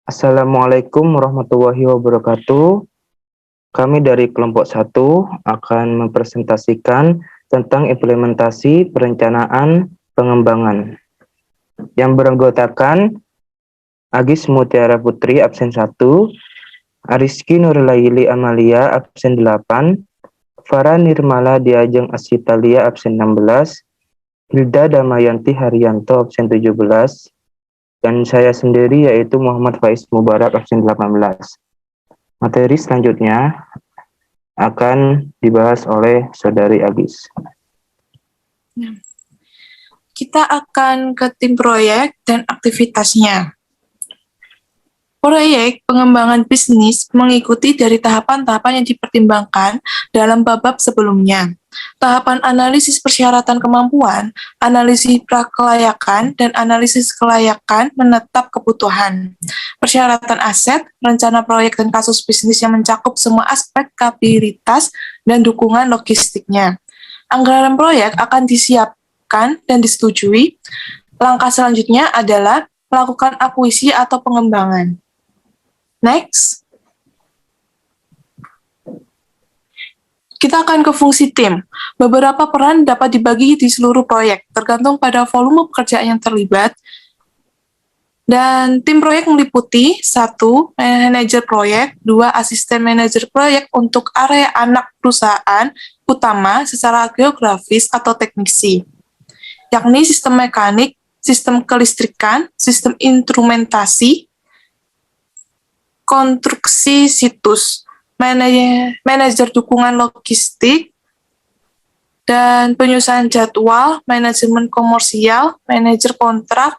Assalamualaikum warahmatullahi wabarakatuh. Kami dari kelompok 1 akan mempresentasikan tentang implementasi perencanaan pengembangan yang beranggotakan Agis Mutiara Putri absen 1, Ariski Nurlaili Amalia absen 8, Farah Nirmala Diajeng Asitalia absen 16, Hilda Damayanti Haryanto absen 17, dan saya sendiri yaitu Muhammad Faiz Mubarak absen 18. Materi selanjutnya akan dibahas oleh Saudari Agis. Kita akan ke tim proyek dan aktivitasnya. Proyek pengembangan bisnis mengikuti dari tahapan-tahapan yang dipertimbangkan dalam bab sebelumnya. Tahapan analisis persyaratan kemampuan, analisis prakelayakan, dan analisis kelayakan menetap kebutuhan. Persyaratan aset, rencana proyek dan kasus bisnis yang mencakup semua aspek kapabilitas dan dukungan logistiknya. Anggaran proyek akan disiapkan dan disetujui. Langkah selanjutnya adalah melakukan akuisisi atau pengembangan. Next. Kita akan ke fungsi tim. Beberapa peran dapat dibagi di seluruh proyek, tergantung pada volume pekerjaan yang terlibat. Dan tim proyek meliputi 1. Manajer proyek, 2. Asisten manajer proyek untuk area anak perusahaan utama secara geografis atau teknisi, yakni sistem mekanik, sistem kelistrikan, sistem instrumentasi, konstruksi situs, manajer dukungan logistik, dan penyusunan jadwal, manajemen komersial, manajer kontrak,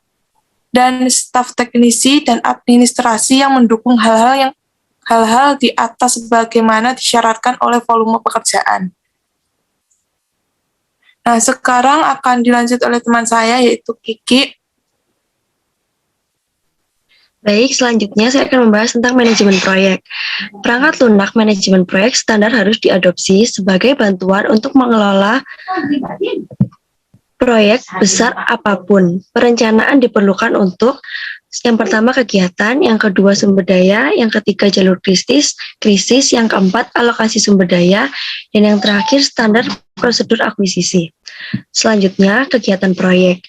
dan staf teknisi dan administrasi yang mendukung hal-hal di atas sebagaimana disyaratkan oleh volume pekerjaan. Nah, sekarang akan dilanjut oleh teman saya, yaitu Kiki. Baik, selanjutnya saya akan membahas tentang manajemen proyek. Perangkat lunak manajemen proyek standar harus diadopsi sebagai bantuan untuk mengelola proyek besar apapun. Perencanaan diperlukan untuk yang pertama kegiatan, yang kedua sumber daya, yang ketiga jalur krisis, yang keempat alokasi sumber daya, dan yang terakhir standar prosedur akuisisi. Selanjutnya kegiatan proyek.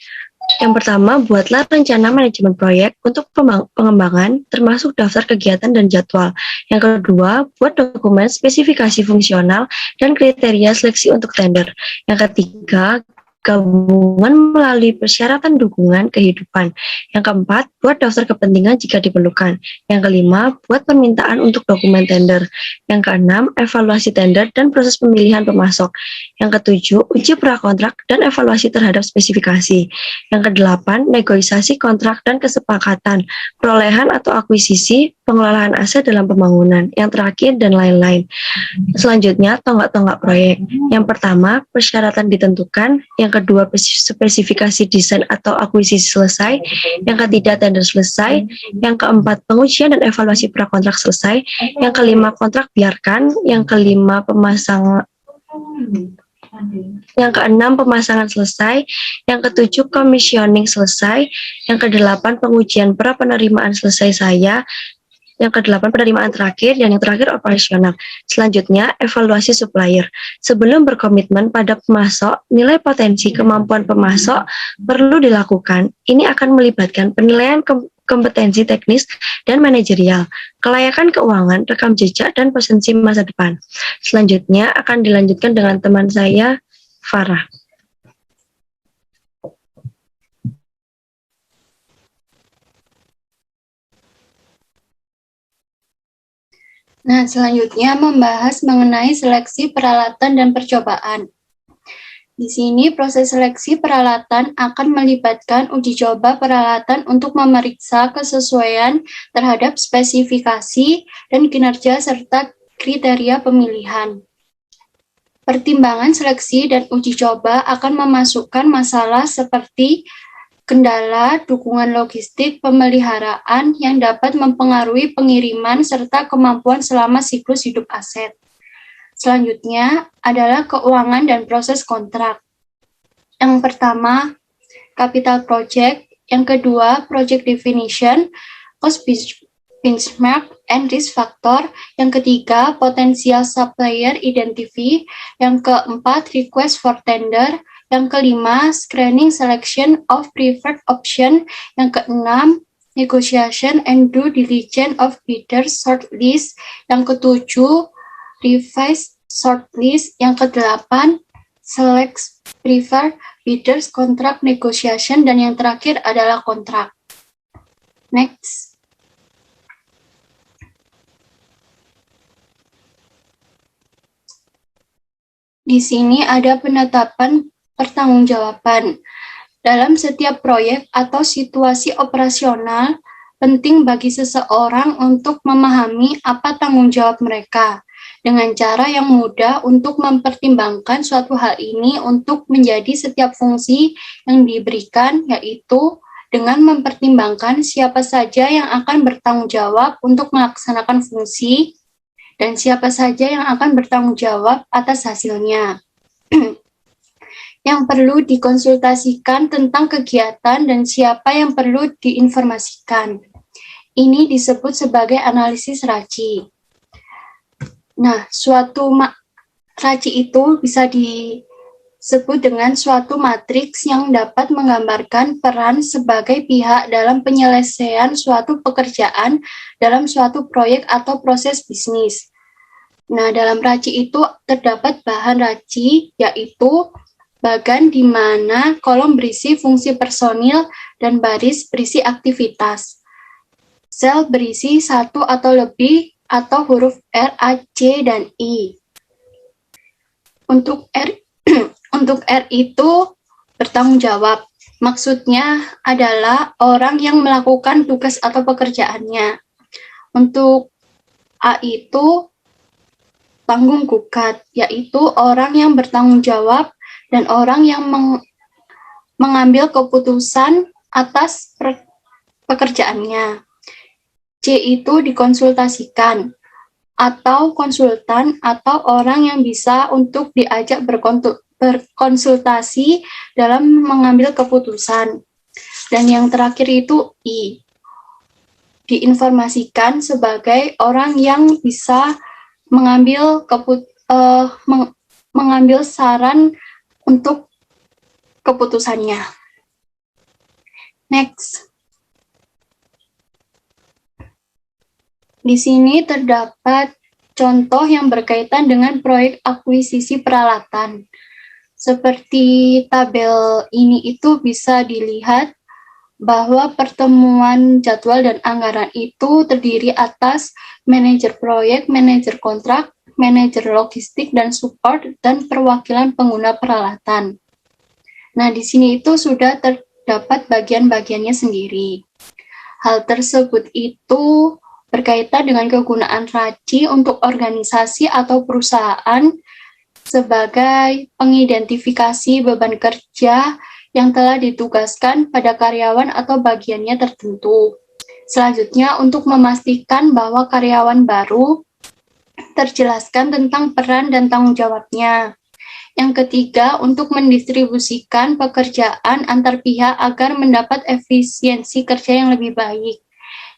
Yang pertama, buatlah rencana manajemen proyek untuk pengembangan, termasuk daftar kegiatan dan jadwal. Yang kedua, buat dokumen spesifikasi fungsional dan kriteria seleksi untuk tender. Yang ketiga, gabungan melalui persyaratan dukungan kehidupan. Yang keempat, buat daftar kepentingan jika diperlukan. Yang kelima, buat permintaan untuk dokumen tender. Yang keenam, evaluasi tender dan proses pemilihan pemasok. Yang ketujuh, uji prakontrak dan evaluasi terhadap spesifikasi. Yang kedelapan, negosiasi kontrak dan kesepakatan, perolehan atau akuisisi, pengelolaan aset dalam pembangunan. Yang terakhir, dan lain-lain. Selanjutnya, tonggak-tonggak proyek. Yang pertama, persyaratan ditentukan. Yang kedua, spesifikasi desain atau akuisisi selesai. Yang ketiga, tender selesai. Yang keempat, pengujian dan evaluasi prakontrak selesai. Yang kelima, kontrak biarkan. Yang kelima, yang keenam, pemasangan selesai. Yang ketujuh, commissioning selesai. Yang kedelapan, pengujian pra penerimaan selesai saya. Yang kedelapan, penerimaan terakhir, dan yang terakhir operasional. Selanjutnya, evaluasi supplier. Sebelum berkomitmen pada pemasok, nilai potensi kemampuan pemasok perlu dilakukan. Ini akan melibatkan penilaian kompetensi teknis dan manajerial, kelayakan keuangan, rekam jejak, dan potensi masa depan. Selanjutnya akan dilanjutkan dengan teman saya, Farah. Nah, selanjutnya membahas mengenai seleksi peralatan dan percobaan. Di sini proses seleksi peralatan akan melibatkan uji coba peralatan untuk memeriksa kesesuaian terhadap spesifikasi dan kinerja serta kriteria pemilihan. Pertimbangan seleksi dan uji coba akan memasukkan masalah seperti kendala, dukungan logistik, pemeliharaan yang dapat mempengaruhi pengiriman serta kemampuan selama siklus hidup aset. Selanjutnya adalah keuangan dan proses kontrak. Yang pertama, capital project. Yang kedua, project definition, benchmark, and risk factor. Yang ketiga, potential supplier identify. Yang keempat, request for tender. Yang kelima, screening selection of preferred option. Yang keenam, negotiation and due diligence of bidders shortlist. Yang ketujuh, revise shortlist. Yang kedelapan, select preferred bidders contract negotiation. Dan yang terakhir adalah kontrak. Next. Di sini ada penetapan pertanggungjawaban. Dalam setiap proyek atau situasi operasional, penting bagi seseorang untuk memahami apa tanggung jawab mereka dengan cara yang mudah untuk mempertimbangkan suatu hal ini untuk menjadi setiap fungsi yang diberikan, yaitu dengan mempertimbangkan siapa saja yang akan bertanggung jawab untuk melaksanakan fungsi dan siapa saja yang akan bertanggung jawab atas hasilnya. Yang perlu dikonsultasikan tentang kegiatan dan siapa yang perlu diinformasikan. Ini disebut sebagai analisis RACI. Nah, suatu RACI itu bisa disebut dengan suatu matriks yang dapat menggambarkan peran sebagai pihak dalam penyelesaian suatu pekerjaan dalam suatu proyek atau proses bisnis. Nah, dalam RACI itu terdapat bahan RACI, yaitu bagan di mana kolom berisi fungsi personil dan baris berisi aktivitas. Sel berisi satu atau lebih atau huruf R, A, C, dan I. Untuk R itu bertanggung jawab. Maksudnya adalah orang yang melakukan tugas atau pekerjaannya. Untuk A itu tanggung gugat, yaitu orang yang bertanggung jawab dan orang yang mengambil keputusan atas pekerjaannya. C itu dikonsultasikan, atau konsultan, atau orang yang bisa untuk diajak berkonsultasi dalam mengambil keputusan. Dan yang terakhir itu I, diinformasikan sebagai orang yang bisa mengambil saran untuk keputusannya. Next. Di sini terdapat contoh yang berkaitan dengan proyek akuisisi peralatan. Seperti tabel ini itu bisa dilihat bahwa pertemuan jadwal dan anggaran itu terdiri atas manajer proyek, manajer kontrak, manajer logistik dan support, dan perwakilan pengguna peralatan. Nah, di sini itu sudah terdapat bagian-bagiannya sendiri. Hal tersebut itu berkaitan dengan kegunaan RACI untuk organisasi atau perusahaan sebagai pengidentifikasi beban kerja yang telah ditugaskan pada karyawan atau bagiannya tertentu. Selanjutnya, untuk memastikan bahwa karyawan baru terjelaskan tentang peran dan tanggung jawabnya. Yang ketiga, untuk mendistribusikan pekerjaan antar pihak agar mendapat efisiensi kerja yang lebih baik.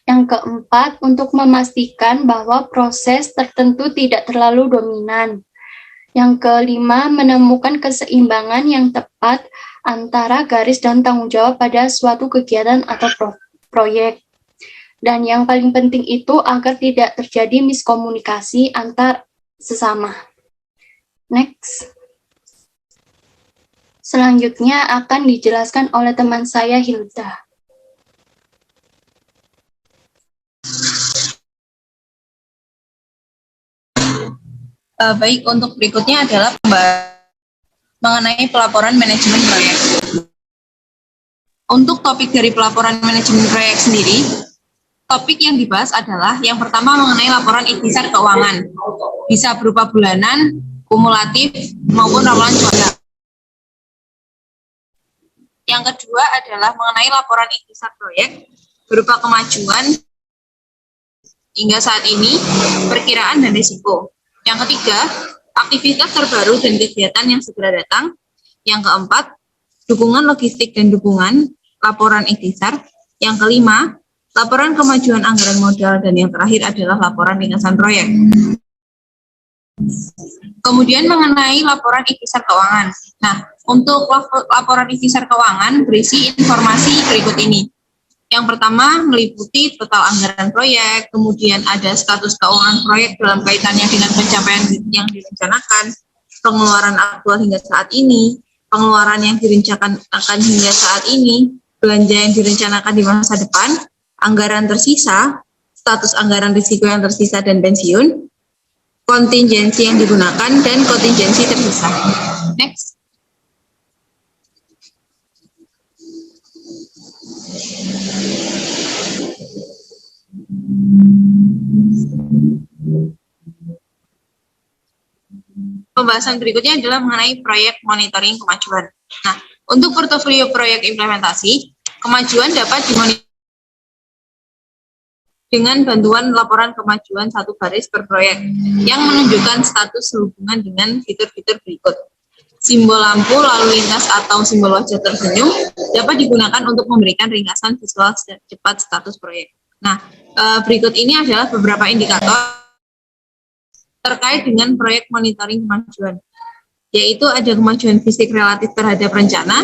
Yang keempat, untuk memastikan bahwa proses tertentu tidak terlalu dominan. Yang kelima, menemukan keseimbangan yang tepat antara garis dan tanggung jawab pada suatu kegiatan atau proyek. Dan yang paling penting itu agar tidak terjadi miskomunikasi antar sesama. Next. Selanjutnya akan dijelaskan oleh teman saya, Hilda. Baik, untuk berikutnya adalah mengenai pelaporan manajemen proyek. Untuk topik dari pelaporan manajemen proyek sendiri, topik yang dibahas adalah yang pertama mengenai laporan ikhtisar keuangan. Bisa berupa bulanan, kumulatif, maupun ramalan cuaca. Yang kedua adalah mengenai laporan ikhtisar proyek berupa kemajuan hingga saat ini, perkiraan dan risiko. Yang ketiga, aktivitas terbaru dan kegiatan yang segera datang. Yang keempat, dukungan logistik dan dukungan, laporan ikhtisar. Yang kelima, laporan kemajuan anggaran modal, dan yang terakhir adalah laporan ringkasan proyek. Kemudian mengenai laporan ikhtisar keuangan. Nah, untuk laporan ikhtisar keuangan berisi informasi berikut ini. Yang pertama meliputi total anggaran proyek, kemudian ada status keuangan proyek dalam kaitannya dengan pencapaian yang direncanakan, pengeluaran aktual hingga saat ini, pengeluaran yang direncanakan hingga saat ini, belanja yang direncanakan di masa depan, anggaran tersisa, status anggaran risiko yang tersisa dan pensiun, kontingensi yang digunakan, dan kontingensi tersisa. Next. Pembahasan berikutnya adalah mengenai proyek monitoring kemajuan. Nah, untuk portofolio proyek implementasi, kemajuan dapat dimonitor dengan bantuan laporan kemajuan satu baris per proyek yang menunjukkan status sehubungan dengan fitur-fitur berikut. Simbol lampu lalu lintas atau simbol wajah tersenyum dapat digunakan untuk memberikan ringkasan visual cepat status proyek. Nah, berikut ini adalah beberapa indikator terkait dengan proyek monitoring kemajuan, yaitu ada kemajuan fisik relatif terhadap rencana,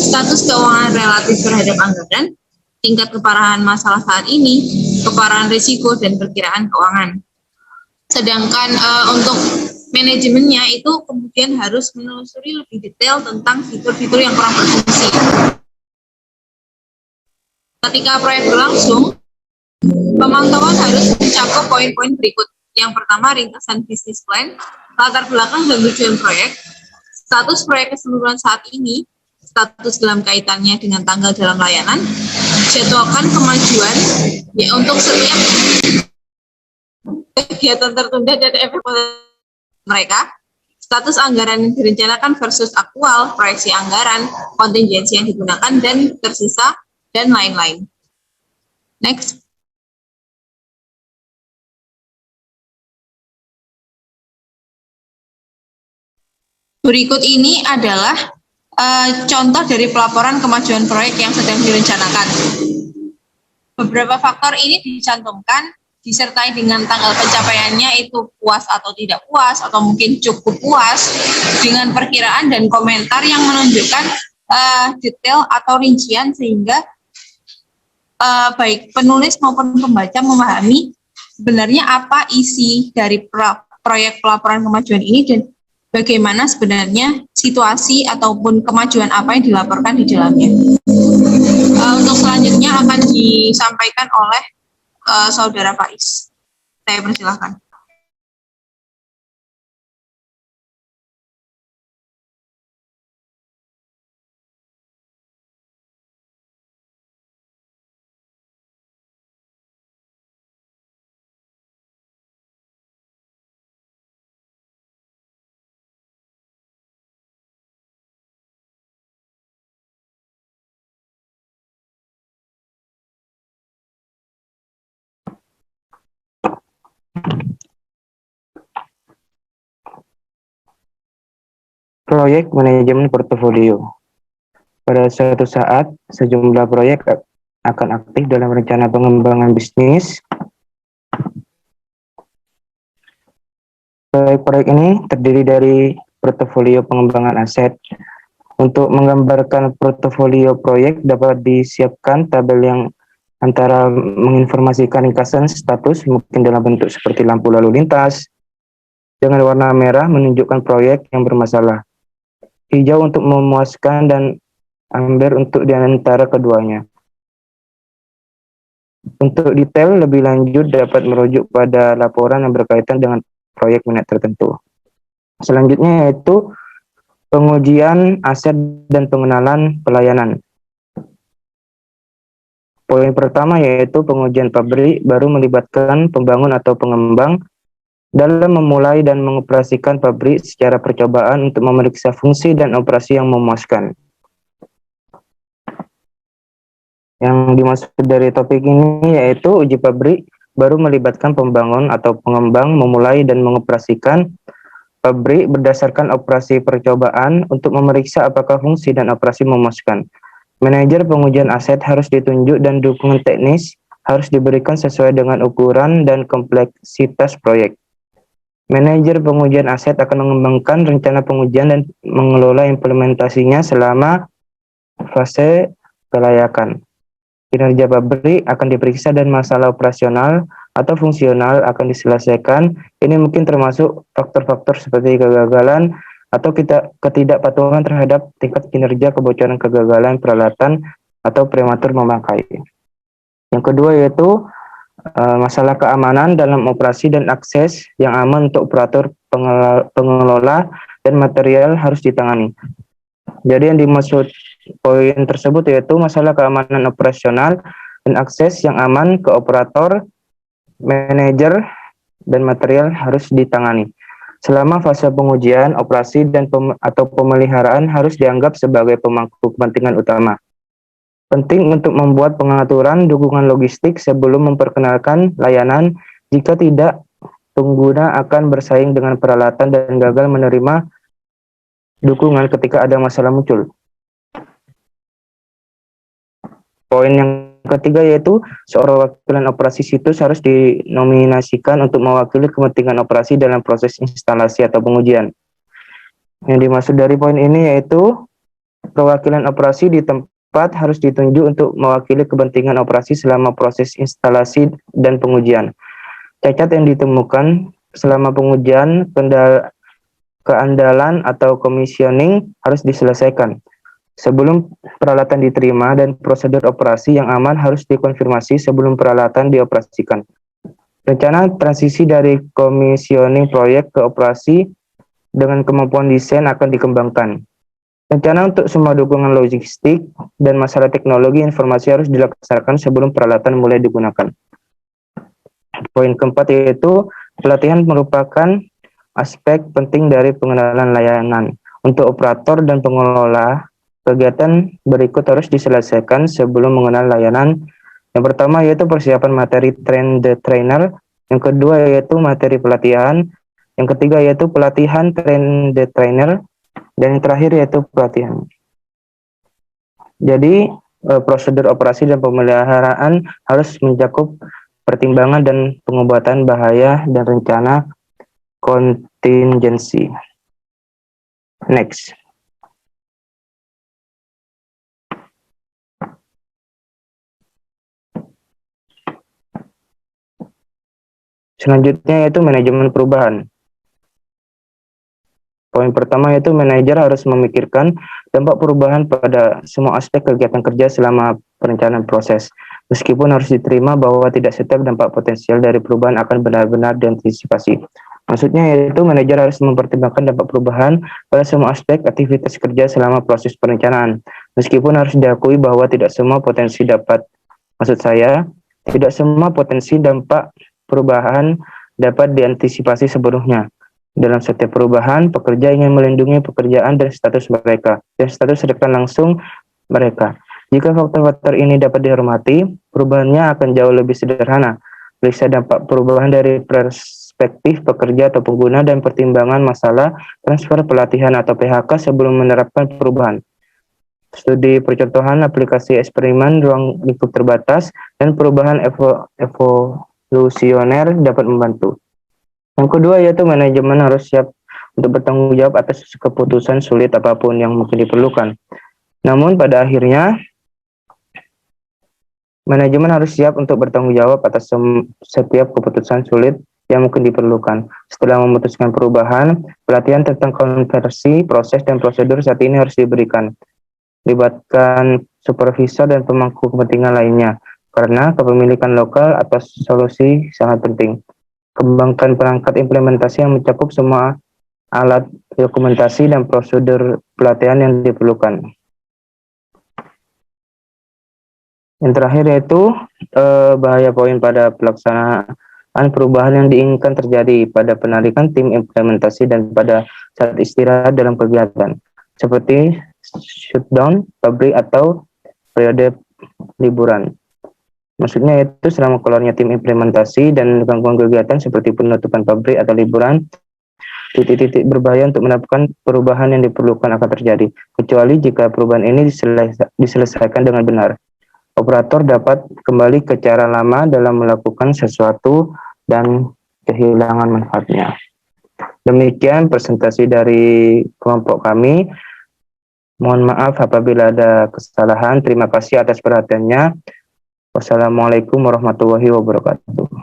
status keuangan relatif terhadap anggaran, tingkat keparahan masalah saat ini, keparahan risiko, dan perkiraan keuangan. Sedangkan untuk manajemennya itu kemudian harus menelusuri lebih detail tentang fitur-fitur yang kurang berfungsi. Ketika proyek berlangsung, pemantauan harus mencakup poin-poin berikut. Yang pertama, ringkasan bisnis plan, latar belakang dan tujuan proyek, status proyek keseluruhan saat ini, status dalam kaitannya dengan tanggal dalam layanan, jadwalkan kemajuan ya untuk setiap kegiatan tertunda dan efek mereka, status anggaran yang direncanakan versus aktual, proyeksi anggaran, kontingensi yang digunakan dan tersisa, dan lain-lain. Next. Berikut ini adalah contoh dari pelaporan kemajuan proyek yang sedang direncanakan. Beberapa faktor ini dicantumkan disertai dengan tanggal pencapaiannya itu puas atau tidak puas, atau mungkin cukup puas, dengan perkiraan dan komentar yang menunjukkan detail atau rincian sehingga baik penulis maupun pembaca memahami sebenarnya apa isi dari proyek pelaporan kemajuan ini dan bagaimana sebenarnya situasi ataupun kemajuan apa yang dilaporkan di dalamnya. Untuk selanjutnya akan disampaikan oleh Saudara Faiz. Saya persilahkan. Proyek manajemen portofolio. Pada suatu saat, sejumlah proyek akan aktif dalam rencana pengembangan bisnis. Proyek-proyek ini terdiri dari portofolio pengembangan aset. Untuk menggambarkan portofolio proyek dapat disiapkan tabel yang antara menginformasikan ringkasan status mungkin dalam bentuk seperti lampu lalu lintas, dengan warna merah menunjukkan proyek yang bermasalah, hijau untuk memuaskan, dan amber untuk di antara keduanya. Untuk detail lebih lanjut dapat merujuk pada laporan yang berkaitan dengan proyek minat tertentu. Selanjutnya yaitu pengujian aset dan pengenalan pelayanan. Poin pertama yaitu pengujian pabrik baru melibatkan pembangun atau pengembang dalam memulai dan mengoperasikan pabrik secara percobaan untuk memeriksa fungsi dan operasi yang memuaskan. Yang dimaksud dari topik ini yaitu uji pabrik baru melibatkan pembangun atau pengembang memulai dan mengoperasikan pabrik berdasarkan operasi percobaan untuk memeriksa apakah fungsi dan operasi memuaskan. Manajer pengujian aset harus ditunjuk dan dukungan teknis harus diberikan sesuai dengan ukuran dan kompleksitas proyek. Manajer pengujian aset akan mengembangkan rencana pengujian dan mengelola implementasinya selama fase kelayakan. Kinerja pabrik akan diperiksa dan masalah operasional atau fungsional akan diselesaikan. Ini mungkin termasuk faktor-faktor seperti kegagalan atau ketidakpatuhan terhadap tingkat kinerja, kebocoran, kegagalan peralatan, atau prematur memakai. Yang kedua yaitu masalah keamanan dalam operasi dan akses yang aman untuk operator, pengelola, dan material harus ditangani. Jadi yang dimaksud poin tersebut yaitu masalah keamanan operasional dan akses yang aman ke operator, manajer, dan material harus ditangani. Selama fase pengujian, operasi atau pemeliharaan harus dianggap sebagai pemangku kepentingan utama. Penting untuk membuat pengaturan dukungan logistik sebelum memperkenalkan layanan. Jika tidak, pengguna akan bersaing dengan peralatan dan gagal menerima dukungan ketika ada masalah muncul. Poin yang ketiga yaitu seorang wakilan operasi situs harus dinominasikan untuk mewakili kepentingan operasi dalam proses instalasi atau pengujian. Yang dimaksud dari poin ini yaitu perwakilan operasi di tempat harus ditunjuk untuk mewakili kepentingan operasi selama proses instalasi dan pengujian. Cacat yang ditemukan selama pengujian, keandalan atau commissioning harus diselesaikan. Sebelum peralatan diterima dan prosedur operasi yang aman harus dikonfirmasi sebelum peralatan dioperasikan. Rencana transisi dari commissioning proyek ke operasi dengan kemampuan desain akan dikembangkan. Rencana untuk semua dukungan logistik dan masalah teknologi informasi harus dilaksanakan sebelum peralatan mulai digunakan. Poin keempat yaitu pelatihan merupakan aspek penting dari pengenalan layanan. Untuk operator dan pengelola, kegiatan berikut harus diselesaikan sebelum mengenal layanan. Yang pertama yaitu persiapan materi train the trainer. Yang kedua yaitu materi pelatihan. Yang ketiga yaitu pelatihan train the trainer. Dan yang terakhir yaitu pelatihan. Jadi prosedur operasi dan pemeliharaan harus mencakup pertimbangan dan pengobatan bahaya dan rencana kontingensi. Next. Selanjutnya yaitu manajemen perubahan. Poin pertama yaitu manajer harus memikirkan dampak perubahan pada semua aspek kegiatan kerja selama perencanaan proses. Meskipun harus diterima bahwa tidak setiap dampak potensial dari perubahan akan benar-benar diantisipasi. Maksudnya yaitu manajer harus mempertimbangkan dampak perubahan pada semua aspek aktivitas kerja selama proses perencanaan. Meskipun harus diakui bahwa tidak semua potensi tidak semua potensi dampak perubahan dapat diantisipasi sebelumnya. Dalam setiap perubahan, pekerja ingin melindungi pekerjaan dan status mereka, dan status rekan langsung mereka. Jika faktor-faktor ini dapat dihormati, perubahannya akan jauh lebih sederhana. Periksa dampak perubahan dari perspektif pekerja atau pengguna dan pertimbangan masalah transfer pelatihan atau PHK sebelum menerapkan perubahan. Studi percontohan aplikasi eksperimen ruang lingkup terbatas dan perubahan evolusioner dapat membantu. Yang kedua yaitu manajemen harus siap untuk bertanggung jawab atas keputusan sulit apapun yang mungkin diperlukan. Namun pada akhirnya, manajemen harus siap untuk bertanggung jawab atas setiap keputusan sulit yang mungkin diperlukan. Setelah memutuskan perubahan, pelatihan tentang konversi, proses, dan prosedur saat ini harus diberikan. Libatkan supervisor dan pemangku kepentingan lainnya, karena kepemilikan lokal atas solusi sangat penting. Kembangkan perangkat implementasi yang mencakup semua alat dokumentasi dan prosedur pelatihan yang diperlukan. Yang terakhir yaitu bahaya poin pada pelaksanaan perubahan yang diinginkan terjadi pada penarikan tim implementasi dan pada saat istirahat dalam kegiatan, seperti shutdown pabrik atau periode liburan. Maksudnya itu selama keluarnya tim implementasi dan gangguan kegiatan seperti penutupan pabrik atau liburan, titik-titik berbahaya untuk mendapatkan perubahan yang diperlukan akan terjadi, kecuali jika perubahan ini diselesaikan dengan benar. operator dapat kembali ke cara lama dalam melakukan sesuatu dan kehilangan manfaatnya. Demikian presentasi dari kelompok kami. Mohon maaf apabila ada kesalahan. Terima kasih atas perhatiannya. Wassalamualaikum warahmatullahi wabarakatuh.